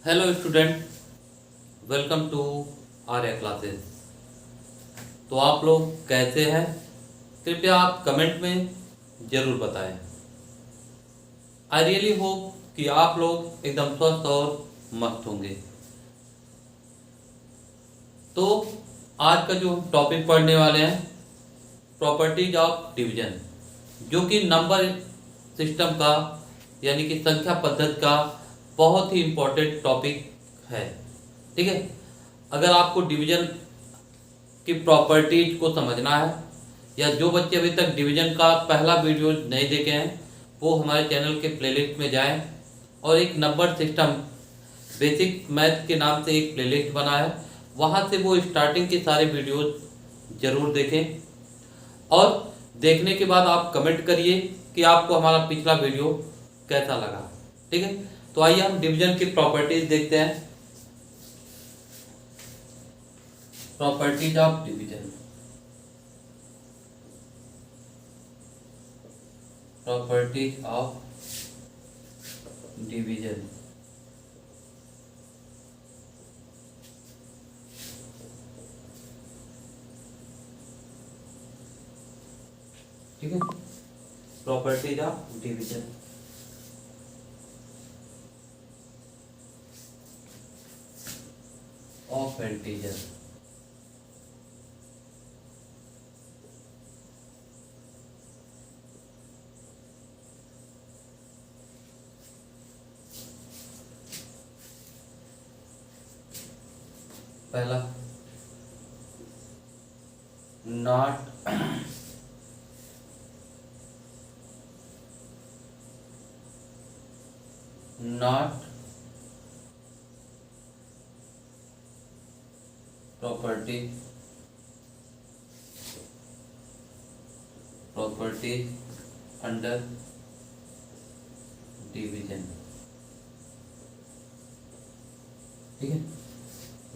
Hello student, welcome to Arya classes. तो आप लोग कैसे हैं? कृपया आप कमेंट में ज़रूर बताएं। आई रियली होप कि आप लोग एकदम स्वस्थ और मस्त होंगे। तो आज का जो टॉपिक पढ़ने वाले हैं, प्रॉपर्टीज ऑफ डिवीजन, जो कि नंबर सिस्टम का यानी कि संख्या पद्धति का बहुत ही इम्पोर्टेंट टॉपिक है। ठीक है, अगर आपको डिवीजन की प्रॉपर्टीज को समझना है, या जो बच्चे अभी तक डिवीजन का पहला वीडियो नहीं देखे हैं, वो हमारे चैनल के प्लेलिस्ट में जाएं और एक नंबर सिस्टम बेसिक मैथ के नाम से एक प्लेलिस्ट बना है, वहाँ से वो स्टार्टिंग के सारे वीडियोस ज़रूर देखें। और देखने के बाद आप कमेंट करिए कि आपको हमारा पिछला वीडियो कैसा लगा। ठीक है, तो आइए हम डिवीजन की प्रॉपर्टीज देखते हैं। Properties of division, properties of division. ठीक है, properties of division. Of integer. पहला, not not property under division. ठीक है,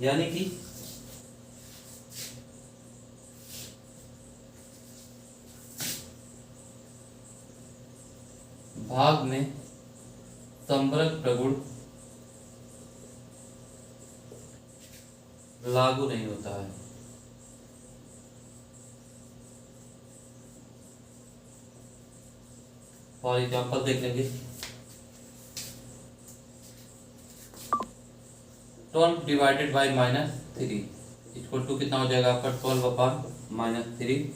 यानी कि भाग में समवर्ग प्रगुण लागू नहीं होता है। फॉर एग्जाम्पल देख लेंगे, 12 डिवाइडेड बाई -3 इक्वल टू कितना हो जाएगा आपका? 12 अपॉन -3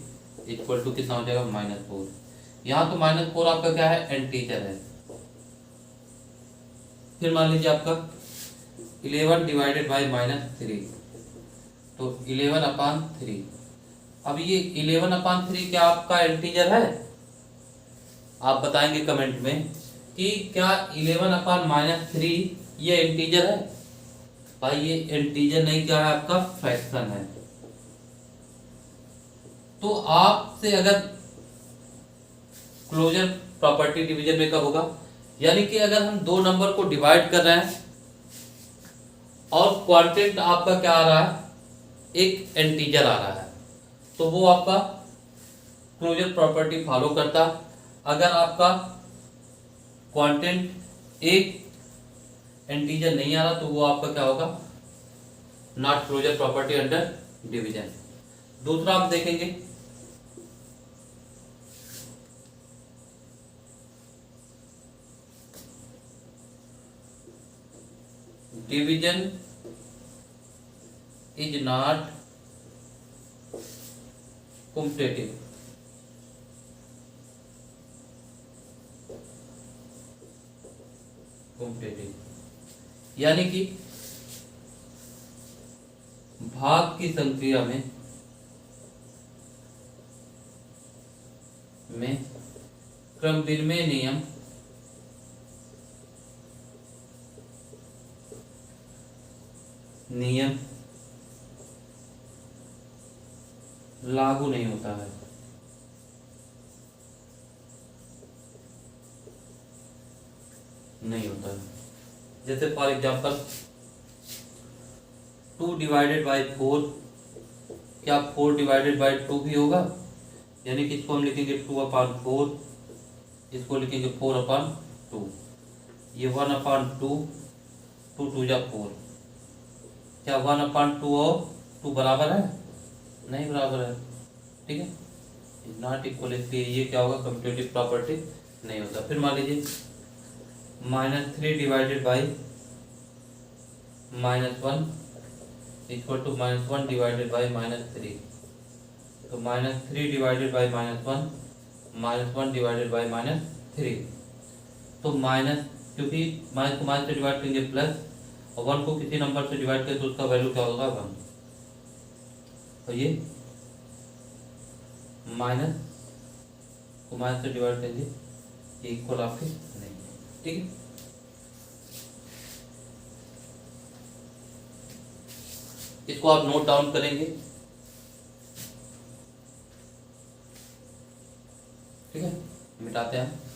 इक्वल टू कितना हो जाएगा? -4। यहाँ तो -4 आपका क्या है? इंटीजर है। फिर मान लीजिए आपका 11 डिवाइडेड बाई -3, तो 11 अपॉन 3। अब ये 11 अपॉन 3 क्या आपका इंटीजर है? आप बताएंगे कमेंट में कि क्या 11 अपॉन -3 ये इंटीजर है? भाई ये इंटीजर नहीं, क्या है आपका? फ्रैक्शन है। तो आपसे अगर क्लोजर प्रॉपर्टी डिवीजन में कब होगा, यानी कि अगर हम दो नंबर को डिवाइड कर रहे हैं और क्वांटिटी आपका क्या आ रहा है? एक इंटीजर आ रहा है, तो वो आपका क्लोजर प्रॉपर्टी फॉलो करता। अगर आपका क्वांटिटी एक इंटीजर नहीं आ रहा, तो वो आपका क्या होगा? Not closure property under division. दूसरा आप देखेंगे, डिवीजन इज नॉट कॉम्पिटिटिव। यानी कि भाग की संक्रिया में क्रम विनिमय नियम लागू नहीं होता है। जैसे फॉर एग्जांपल 2 डिवाइडेड बाई 4, क्या 4 डिवाइडेड बाई 2 भी होगा? यानी कि इसको हम लिखेंगे 2/4, इसको लिखेंगे 4/2। ये 1/2 2 2 जा 4। क्या 1/2 और 2 बराबर है? नहीं बराबर है, ठीक है, इज नॉट इक्वल, इसलिए ये क्या होगा, कम्यूटेटिव प्रॉपर्टी नहीं होता। फिर मान लीजिए -3 divided by -1 equal to -1 divided by -3। तो -3 डिवाइडेड बाई -1 -1 डिवाइडेड बाई -3। तो माइनस, क्योंकि माइनस को माइनस से डिवाइड करेंगे प्लस, और 1 को किसी नंबर से डिवाइड करें तो उसका वैल्यू क्या होगा, 1। तो ये माइनस को माइनस से डिवाइड करेंगे, ये इक्वल आपके नहीं है, ठीक है। इसको आप नोट डाउन करेंगे, ठीक है, मिटाते हैं।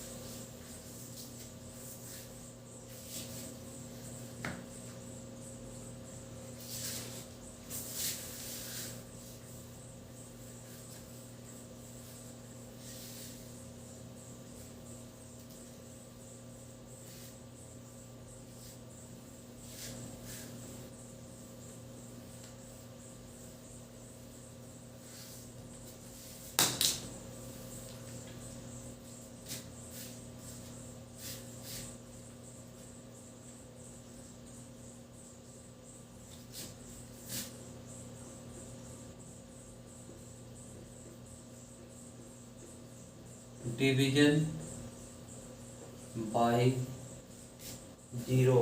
Division bye 0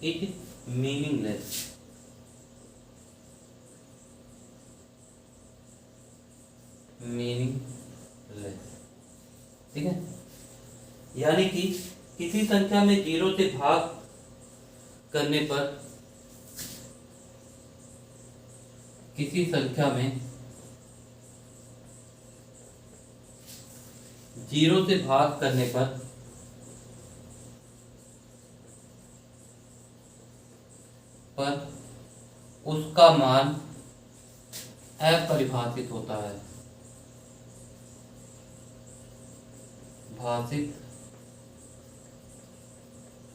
is meaningless. Meaningless, ठीक है, यानी कि किसी संख्या में 0 से भाग करने पर, किसी संख्या में 0 से भाग करने पर उसका मान अपरिभाषित होता है, भाषित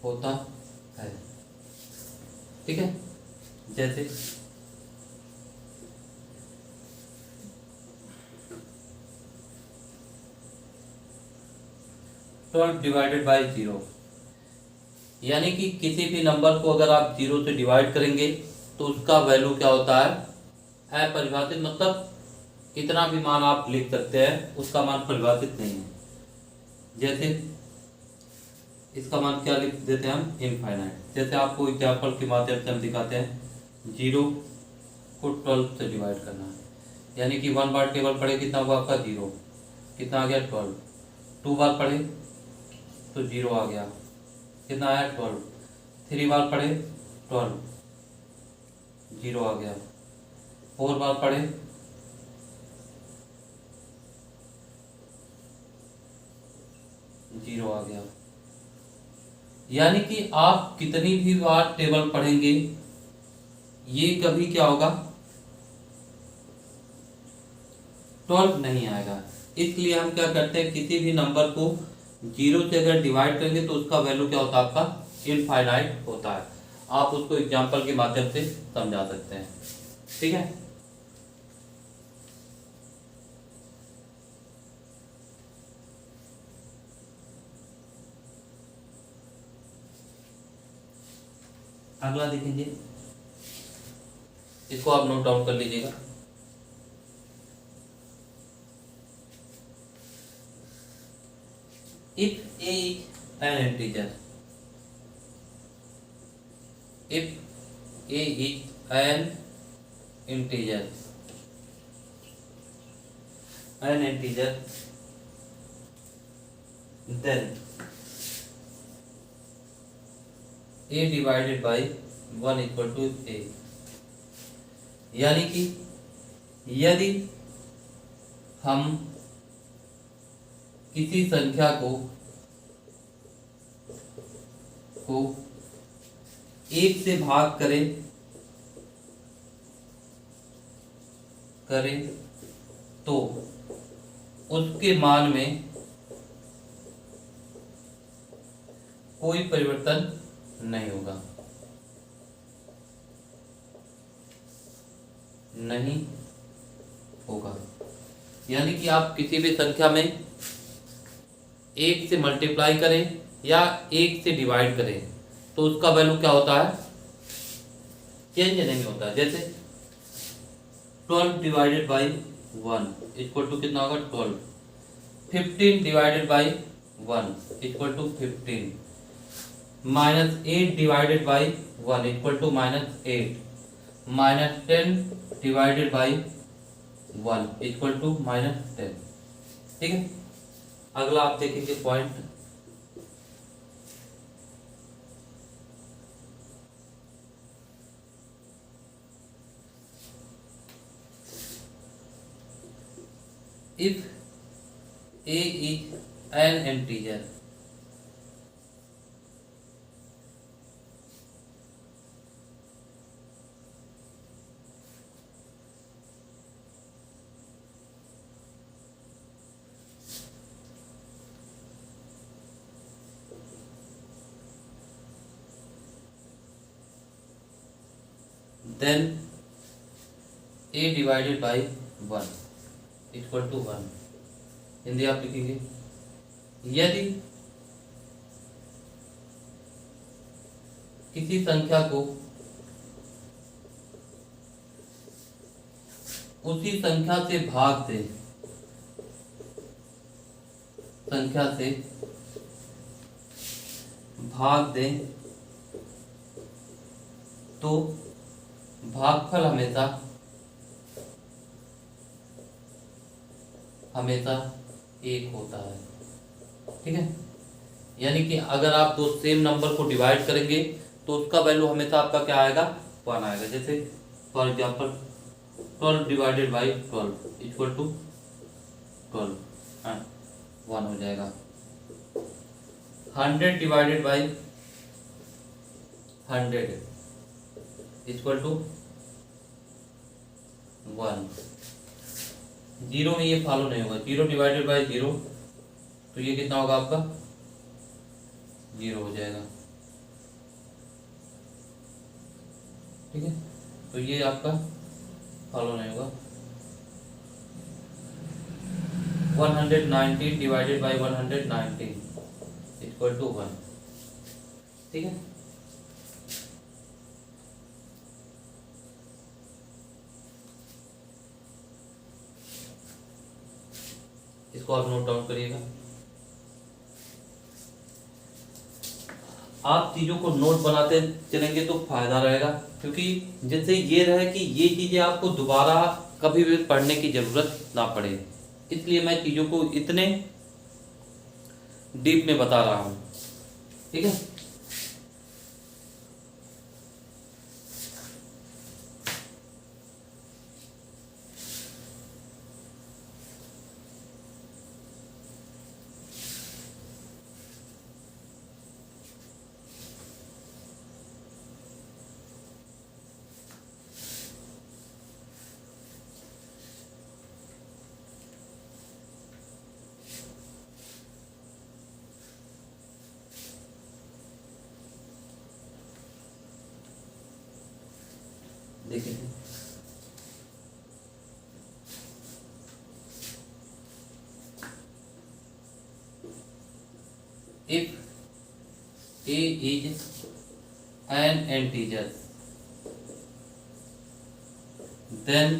होता है, ठीक है। जैसे 12 डिवाइडेड बाई 0, यानी कि किसी भी नंबर को अगर आप 0 से डिवाइड करेंगे तो उसका वैल्यू क्या होता है, अपरिभाषित, मतलब कितना भी मान आप लिख सकते हैं, उसका मान परिभाषित नहीं है। जैसे इसका मान क्या लिख देते हैं हम, इनफाइनाइट। जैसे आपको एग्जाम्पल के माध्यम से हम दिखाते हैं, 0 को 12 से डिवाइड करना है, यानी कि 1 बार टेबल पढ़े कितना हुआ आपका, 0, कितना आ गया 12, 2 बार पढ़े तो 0 आ गया, कितना आया 12, 3 बार पढ़े 12, 0 आ गया, 4 बार पढ़े 0 आ गया। यानी कि आप कितनी भी बार टेबल पढ़ेंगे ये कभी क्या होगा, 12 नहीं आएगा। इसलिए हम क्या करते हैं, किसी भी नंबर को 0 से अगर डिवाइड करेंगे तो उसका वैल्यू क्या होता है आपका, इनफाइनाइट होता है। आप उसको एग्जाम्पल के माध्यम से समझा सकते हैं, ठीक है। अगला देखेंगे, इसको आप नोट डाउन कर लीजिएगा। If a is an integer, if a is an integer, then a divided by 1 equal to a, यानी कि यदि हम किसी संख्या को 1 से भाग करें तो उसके मान में कोई परिवर्तन नहीं होगा, नहीं होगा। यानी कि आप किसी भी संख्या में एक से मल्टीप्लाई करें या एक से डिवाइड करें तो उसका वैल्यू क्या होता है, चेंज नहीं होता। जैसे 12 डिवाइडेड बाई 1 इक्वल टू कितना होगा 12, 15 divided by 1 equal to 15, -8 divided by 1 equal to -8, -10 divided by 1 equal to -10। ठीक है, अगला आप देखेंगे point, if a is an integer then a divided by 1 equal to 1। Hindi आप लिखेंगे, यदि किसी संख्या को उसी संख्या से भाग दे, संख्या से भाग दे तो भागफल हमेशा एक होता है। ठीक है, यानी कि अगर आप दो सेम नंबर को डिवाइड करेंगे तो उसका वैल्यू हमेशा आपका क्या आएगा, 1 आएगा। जैसे for example 12 divided by 12 equal to 12, 1 हो जाएगा। 100 डिवाइडेड बाई 100 इक्वल टू 1। 0 में ये फॉलो नहीं होगा, 0 डिवाइडेड बाई 0 तो ये कितना होगा आपका, 0 हो जाएगा। ठीक है, तो ये आपका फॉलो नहीं होगा। 119 डिवाइडेड बाई 119 इक्वल टू 1। ठीक है, इसको आप नोट डाउन करिएगा। आप चीजों को नोट बनाते चलेंगे तो फायदा रहेगा, क्योंकि जिससे ये रहे कि ये चीजें आपको दोबारा कभी भी पढ़ने की जरूरत ना पड़े। इसलिए मैं चीजों को इतने डीप में बता रहा हूं। ठीक है, देखिए if a is an integer then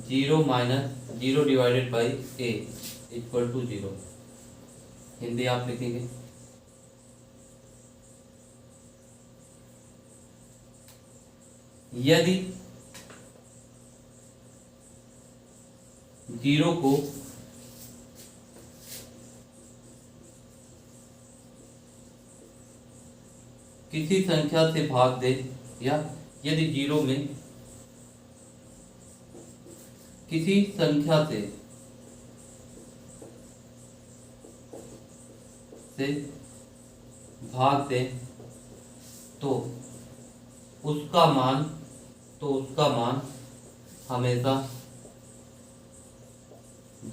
0 minus 0 divided by a equal to 0। Hindi आप लिखेंगे, यदि 0 को किसी संख्या से भाग दे, या यदि 0 में किसी संख्या से भाग दे तो उसका मान हमेशा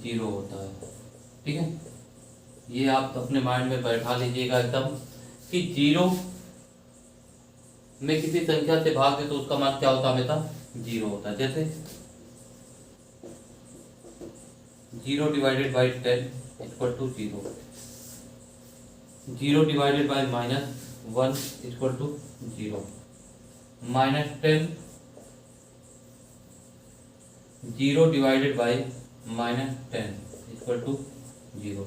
0 होता है। ठीक है, ये आप अपने माइंड में बैठा लीजिएगा एकदम कि 0 में किसी संख्या से भाग दे तो उसका मान क्या होता है, हमेशा 0 होता है। जैसे 0 divided by 10 equal to 0, 0 divided by -1 equal to 0, -10 0 divided by -10 equal to 0।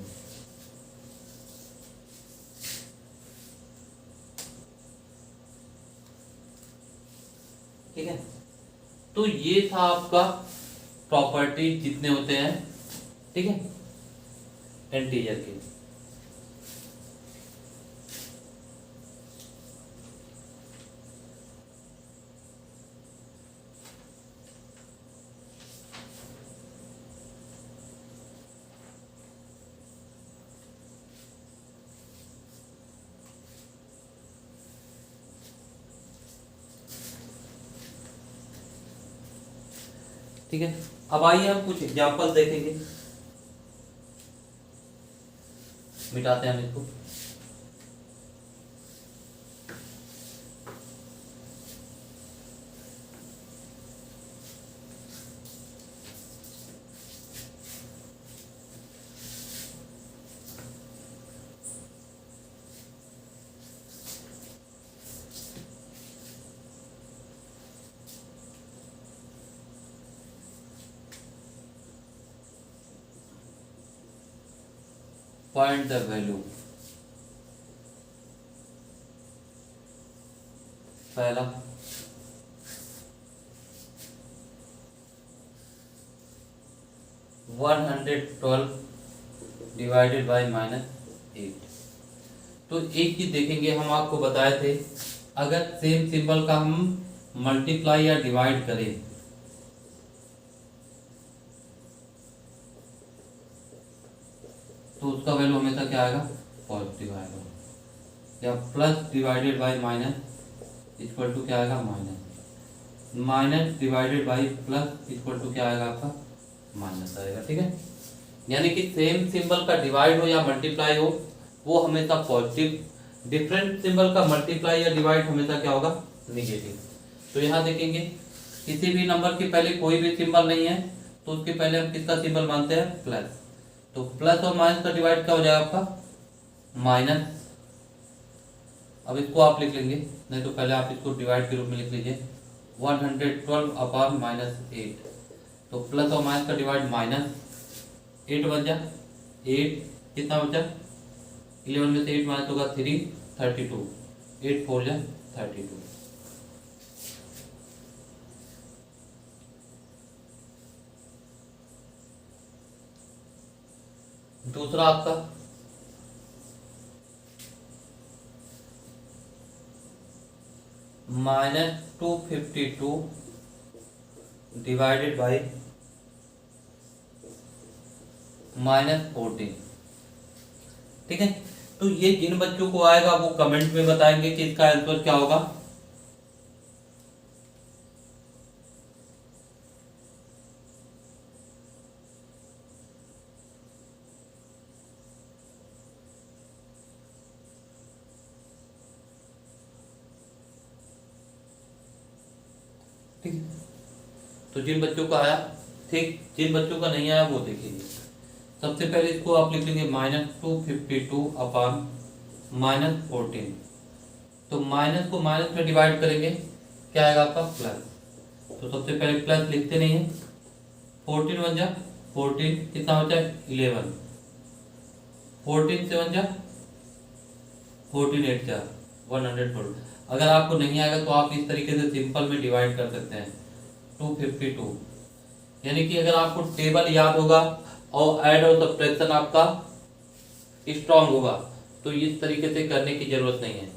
ठीक है, तो ये था आपका प्रॉपर्टी जितने होते हैं, ठीक है, इंटीजर के। ठीक है, अब आइए हम कुछ एग्जाम्पल देखेंगे। मिटाते हैं हम इसको। Find the value। पहला 112 डिवाइडेड बाई -8। तो एक चीज देखेंगे, हम आपको बताए थे अगर सेम सिंबल का हम मल्टीप्लाई या डिवाइड करें तो उसका वैल्यू हमेशा क्या आएगा, पॉजिटिव आएगा। या plus divided by minus equal to क्या आएगा, minus. Minus divided by plus equal to क्या आएगा, आपका माइनस आएगा। ठीक है, यानी कि सेम सिंबल का डिवाइड हो या मल्टीप्लाई हो वो हमेशा पॉजिटिव, डिफरेंट सिंबल का मल्टीप्लाई या डिवाइड हमेशा क्या होगा, निगेटिव। तो यहाँ देखेंगे किसी भी नंबर के पहले कोई भी सिंबल नहीं है तो उसके पहले हम किसका सिंबल मानते हैं, प्लस। तो प्लस और माइनस का डिवाइड क्या हो जाएगा आपका, माइनस। अब इसको आप लिख लेंगे, नहीं तो पहले आप इसको डिवाइड के रूप में लिख लीजिए, 112 अपॉन -8। तो प्लस और माइनस का डिवाइड -8 बन जा 8, कितना बचा 11 में से 8 माइनस होगा 3, 32, 8 4 जा 32। दूसरा आपका -252 डिवाइडेड बाई -14। ठीक है, तो ये जिन बच्चों को आएगा वो कमेंट में बताएंगे कि इसका आंसर क्या होगा। ठीक है, तो जिन बच्चों का आया ठीक, जिन बच्चों का नहीं आया वो देखिए। सबसे पहले इसको आप लिख लेंगे -252 अपॉन -14। तो माइनस को माइनस में डिवाइड करेंगे क्या आएगा आपका, प्लस। तो सबसे पहले प्लस लिखते नहीं है, 14 बन जा 14, कितना बचा 11, 14 से बन जा 14 8 जा 112। अगर आपको नहीं आएगा तो आप इस तरीके से सिंपल में डिवाइड कर सकते हैं 252। यानी कि अगर आपको टेबल याद होगा और ऐड और सब्ट्रैक्शन आपका स्ट्रांग होगा तो इस तरीके से करने की जरूरत नहीं है।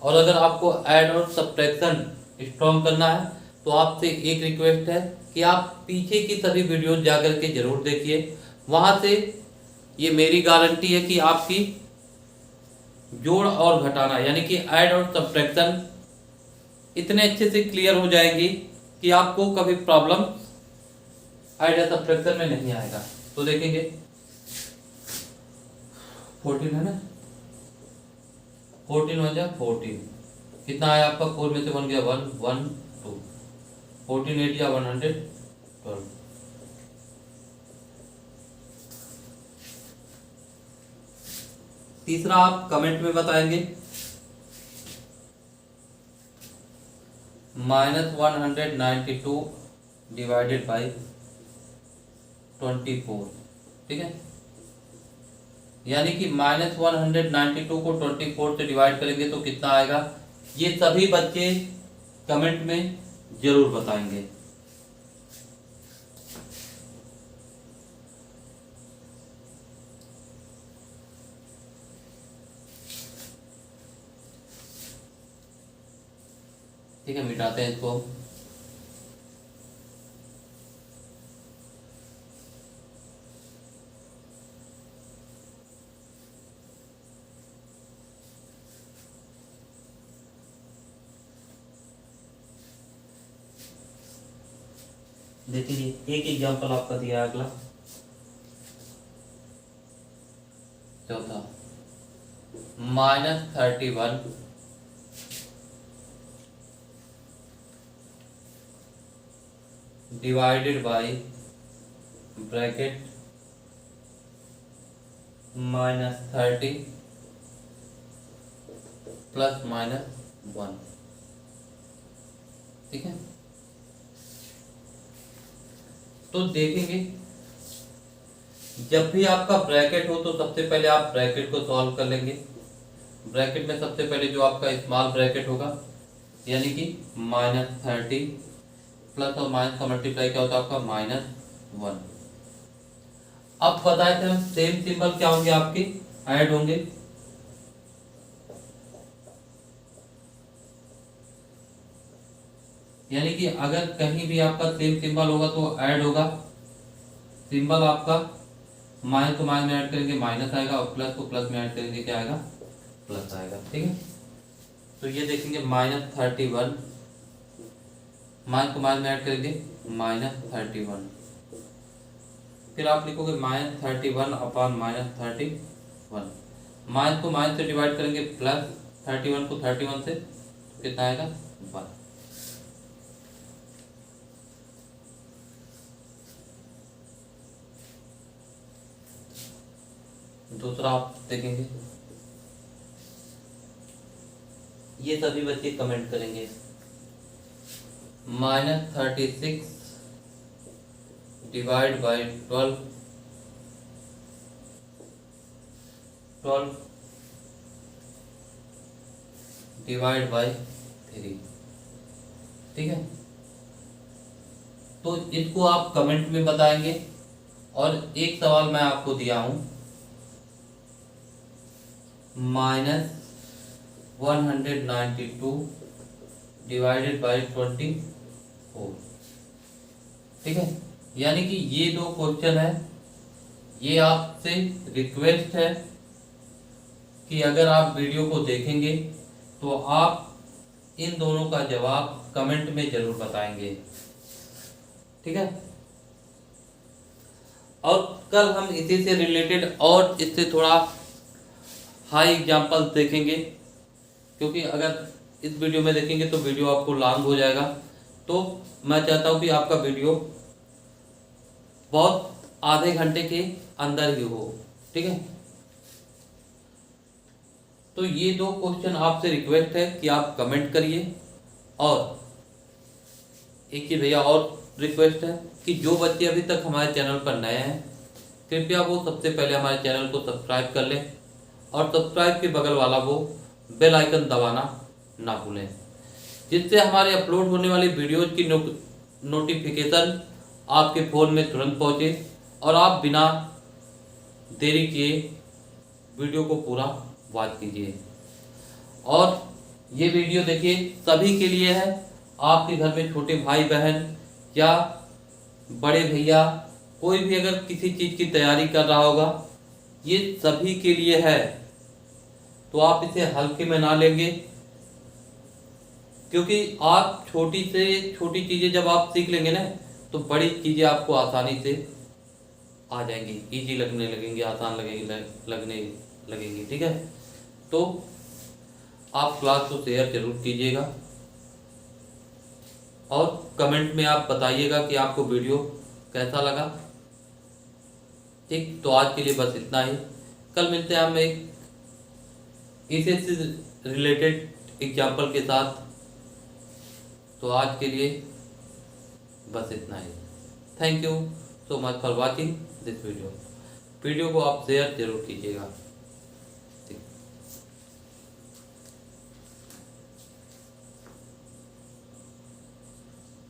और अगर आपको ऐड और सब्ट्रैक्शन स्ट्रांग करना है तो आपसे एक रिक्वेस्ट है कि आप पीछे की सभी वीडियोस जाकर के जरूर देखिए, वहां से ये मेरी गारंटी है कि आपकी जोड़ और घटाना यानी कि ऐड और सब्ट्रैक्शन इतने अच्छे से क्लियर हो जाएंगी कि आपको कभी प्रॉब्लम ऐड या सब्ट्रैक्शन में नहीं आएगा। तो देखेंगे 14 है ना, 14 वन जा 14, कितना आया आपका, 4 में से 1 गया 1 1 2, 14 8 या 112। तीसरा आप कमेंट में बताएंगे -192 डिवाइडेड बाई 24, ठीक है। यानी कि -192 को 24 से डिवाइड करेंगे तो कितना आएगा, ये सभी बच्चे कमेंट में जरूर बताएंगे। ठीक है, मिटाते हैं इसको। देखिए एक एग्जांपल आपका दिया है, अगला चौथा -31 डिवाइडेड बाई ब्रैकेट -30 प्लस -1, ठीक है। तो देखेंगे जब भी आपका ब्रैकेट हो तो सबसे पहले आप ब्रैकेट को सॉल्व कर लेंगे। ब्रैकेट में सबसे पहले जो आपका स्मॉल ब्रैकेट होगा, यानी कि -30 प्लस और माइनस का मल्टीप्लाई क्या होता है आपका -1। अब बताए थे हम सेम सिंबल क्या होंगे आपके, ऐड होंगे। यानी कि अगर कहीं भी आपका सेम सिंबल होगा तो ऐड होगा। सिंबल आपका माइनस को माइनस में ऐड करेंगे माइनस आएगा, और प्लस को प्लस में ऐड करेंगे क्या आएगा, प्लस आएगा, ठीक है। तो ये देखेंगे -31, माइनस को माइनस में ऐड करेंगे -31, फिर आप लिखोगे -31 अपॉन -31, माइनस को माइनस से डिवाइड करेंगे प्लस 31 को 31 से, तो कितना आएगा 1। दूसरा आप देखेंगे, ये सभी बच्चे कमेंट करेंगे -36 डिवाइड बाई 12 डिवाइड बाई 3, ठीक है। तो इसको आप कमेंट में बताएंगे। और एक सवाल मैं आपको दिया हूं, -192 डिवाइडेड बाई 24, ठीक है। यानी कि ये दो क्वेश्चन है, ये आपसे रिक्वेस्ट है कि अगर आप वीडियो को देखेंगे तो आप इन दोनों का जवाब कमेंट में जरूर बताएंगे, ठीक है। और कल हम इसी से रिलेटेड और इससे थोड़ा हाई एग्जाम्पल देखेंगे, क्योंकि अगर इस वीडियो में देखेंगे तो वीडियो आपको लॉन्ग हो जाएगा। तो मैं चाहता हूं कि आपका वीडियो बहुत आधे घंटे के अंदर ही हो, ठीक है। तो ये दो क्वेश्चन आपसे रिक्वेस्ट है कि आप कमेंट करिए। और एक ही भैया और रिक्वेस्ट है कि जो बच्चे अभी तक हमारे चैनल पर नए हैं, कृपया वो सबसे पहले हमारे चैनल को सब्सक्राइब कर लें, और सब्सक्राइब के बगल वाला वो बेल आइकन दबाना ना भूलें, जिससे हमारे अपलोड होने वाली वीडियोज की नोटिफिकेशन आपके फ़ोन में तुरंत पहुंचे और आप बिना देरी किए वीडियो को पूरा वॉच कीजिए। और ये वीडियो देखिए सभी के लिए है, आपके घर में छोटे भाई बहन या बड़े भैया कोई भी अगर किसी चीज़ की तैयारी कर रहा होगा, ये सभी के लिए है। तो आप इसे हल्के में ना लेंगे, क्योंकि आप छोटी से छोटी चीज़ें जब आप सीख लेंगे ना, तो बड़ी चीज़ें आपको आसानी से आ जाएंगी, इजी लगने लगेंगी, आसान लगने लगेंगी। ठीक है, तो आप क्लास को शेयर जरूर कीजिएगा और कमेंट में आप बताइएगा कि आपको वीडियो कैसा लगा। ठीक, तो आज के लिए बस इतना ही। कल मिलते हैं हम एक इसे से रिलेटेड एग्जाम्पल के साथ। तो आज के लिए बस इतना ही। Thank you so much for watching this video. Video को आप शेयर जरूर कीजिएगा।